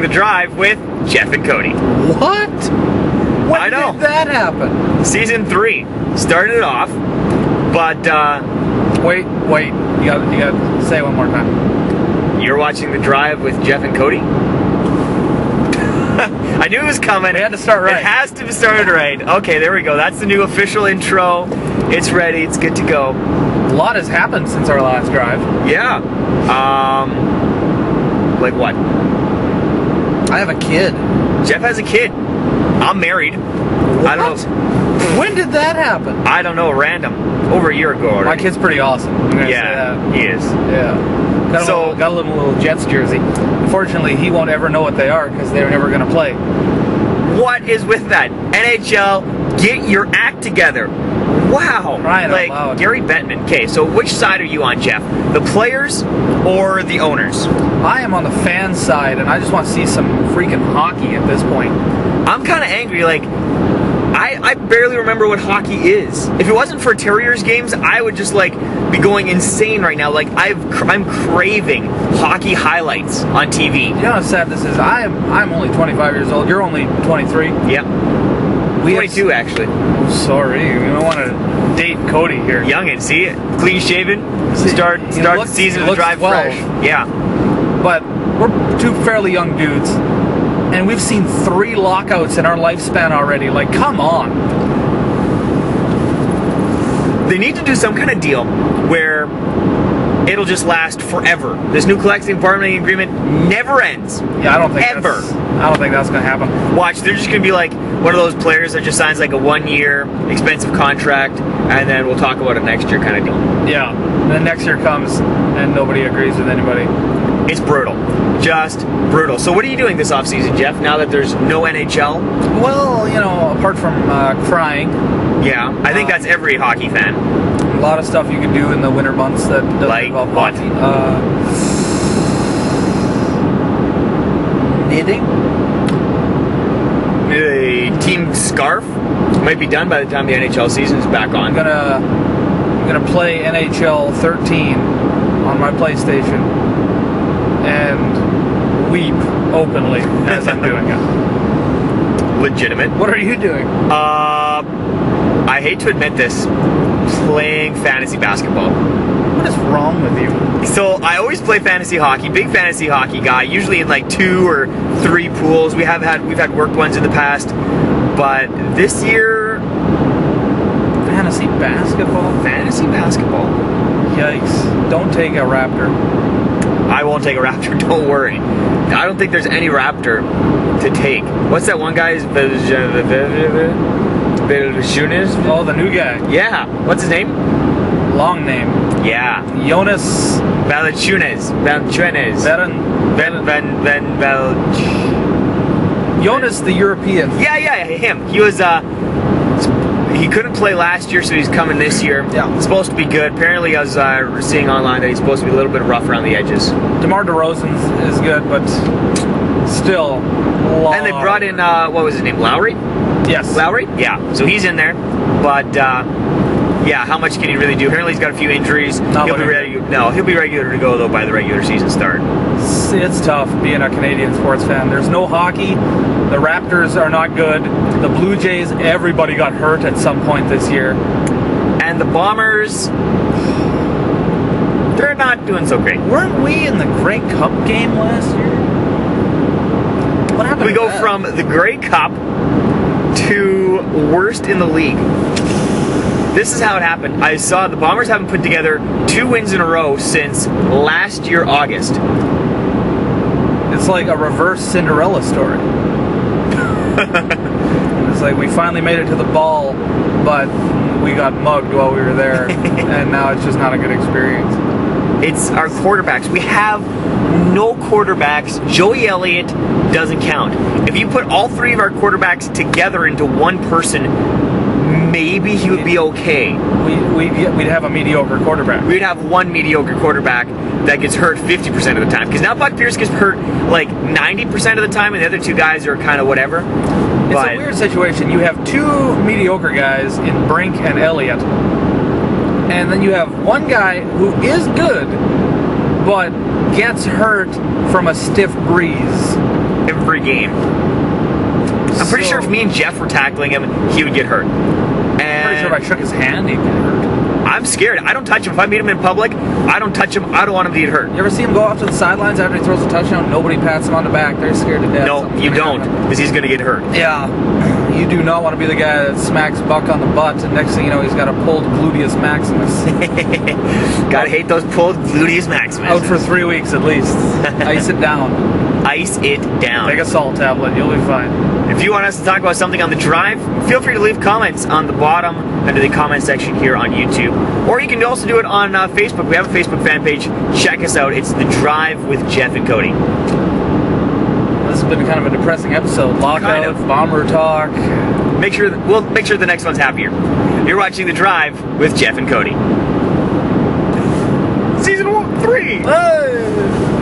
watching The Drive with Jeff and Cody. What? When did that happen? Season 3 started it off, but wait, you got to say it one more time. You're watching The Drive with Jeff and Cody? I knew it was coming. We had to start right. It has to be started right. Okay, there we go. That's the new official intro. It's ready. It's good to go. A lot has happened since our last drive. Yeah. Like what? I have a kid. Jeff has a kid. I'm married. What? I don't know. When did that happen? I don't know. Random. Over a year ago already. My kid's pretty awesome. Yeah, he is. Yeah. Got a little Jets jersey. Unfortunately, he won't ever know what they are because they're never going to play. What is with that? NHL, get your act together. Wow. Right, like Gary Bettman. Okay, so which side are you on, Jeff? The players or the owners? I am on the fan side, and I just want to see some freaking hockey at this point. I'm kind of angry. Like, I barely remember what hockey is. If it wasn't for Terriers games, I would just like be going insane right now. Like I'm craving hockey highlights on TV. You know how sad this is? I'm only 25 years old. You're only 23. Yep. 22 actually. Oh, sorry, we don't want to date Cody here. Youngin, see it? Clean shaven. Start the season to drive 12. fresh. Yeah. But we're two fairly young dudes. And we've seen 3 lockouts in our lifespan already. Like, come on. They need to do some kind of deal where it'll just last forever. This new collective bargaining agreement never ends. Yeah, I don't think that's going to happen. Watch, they're just going to be like one of those players that just signs like a 1-year expensive contract, and then we'll talk about it next year kind of deal. Yeah. And then next year comes, and nobody agrees with anybody. It's brutal. Just brutal. So what are you doing this offseason, Jeff, now that there's no NHL? Well, you know, apart from crying. Yeah, I think that's every hockey fan. A lot of stuff you can do in the winter months that doesn't involve hockey. Knitting. The team scarf might be done by the time the NHL season is back on. I'm gonna play NHL 13 on my PlayStation and weep openly as I'm doing it. Legitimate. What are you doing? I hate to admit this, playing fantasy basketball. What is wrong with you? So I always play fantasy hockey, big fantasy hockey guy, usually in like 2 or 3 pools. We've had worked ones in the past, but this year, fantasy basketball? Fantasy basketball. Yikes. Don't take a Raptor. I won't take a Raptor, don't worry. I don't think there's any Raptor to take. What's that one guy's? Oh, the new guy. Yeah. What's his name? Long name. Yeah. Jonas Valanciunas. Jonas the European. Yeah, him. He was he couldn't play last year, so he's coming this year. Yeah. It's supposed to be good. Apparently, I was seeing online that he's supposed to be a little bit rough around the edges. DeMar DeRozan is good, but still long. And they brought in, what was his name, Lowry? Yes. Lowry? Yeah. So he's in there. But, yeah, how much can he really do? Apparently, he's got a few injuries. He'll be ready. No, he'll be regular to go, though, by the regular season start. It's tough being a Canadian sports fan. There's no hockey. The Raptors are not good. The Blue Jays, everybody got hurt at some point this year. And the Bombers, they're not doing so great. Weren't we in the Grey Cup game last year? What happened? We go from the Grey Cup to worst in the league. This is how it happened. I saw the Bombers haven't put together 2 wins in a row since last year, August. It's like a reverse Cinderella story. It's like we finally made it to the ball, but we got mugged while we were there, and now it's just not a good experience. It's our quarterbacks. We have no quarterbacks. Joey Elliott doesn't count. If you put all 3 of our quarterbacks together into one person, maybe he would be okay. We'd have a mediocre quarterback. We'd have one mediocre quarterback that gets hurt 50% of the time. Because now Buck Pierce gets hurt like 90% of the time, and the other 2 guys are kind of whatever. It's a weird situation. You have 2 mediocre guys in Brink and Elliott, and then you have one guy who is good, but gets hurt from a stiff breeze. every game. I'm pretty sure if me and Jeff were tackling him, he would get hurt. And I'm pretty sure if I shook his hand, he'd get hurt. I'm scared. I don't touch him. If I meet him in public, I don't touch him. I don't want him to get hurt. You ever see him go off to the sidelines after he throws a touchdown? Nobody pats him on the back. They're scared to death. No, you don't, because he's going to get hurt. Yeah. You do not want to be the guy that smacks Buck on the butt, and next thing you know, he's got a pulled gluteus maximus. Gotta hate those pulled gluteus maximus. Out for 3 weeks at least. Ice it down. Ice it down. Take a salt tablet. You'll be fine. If you want us to talk about something on the drive, feel free to leave comments on the bottom under the comment section here on YouTube. Or you can also do it on Facebook. We have a Facebook fan page. Check us out. It's The Drive with Jeff and Cody. This has been kind of a depressing episode. Lockout, Kind of. bomber talk. We'll make sure the next one's happier. You're watching The Drive with Jeff and Cody. Season 3. Hey!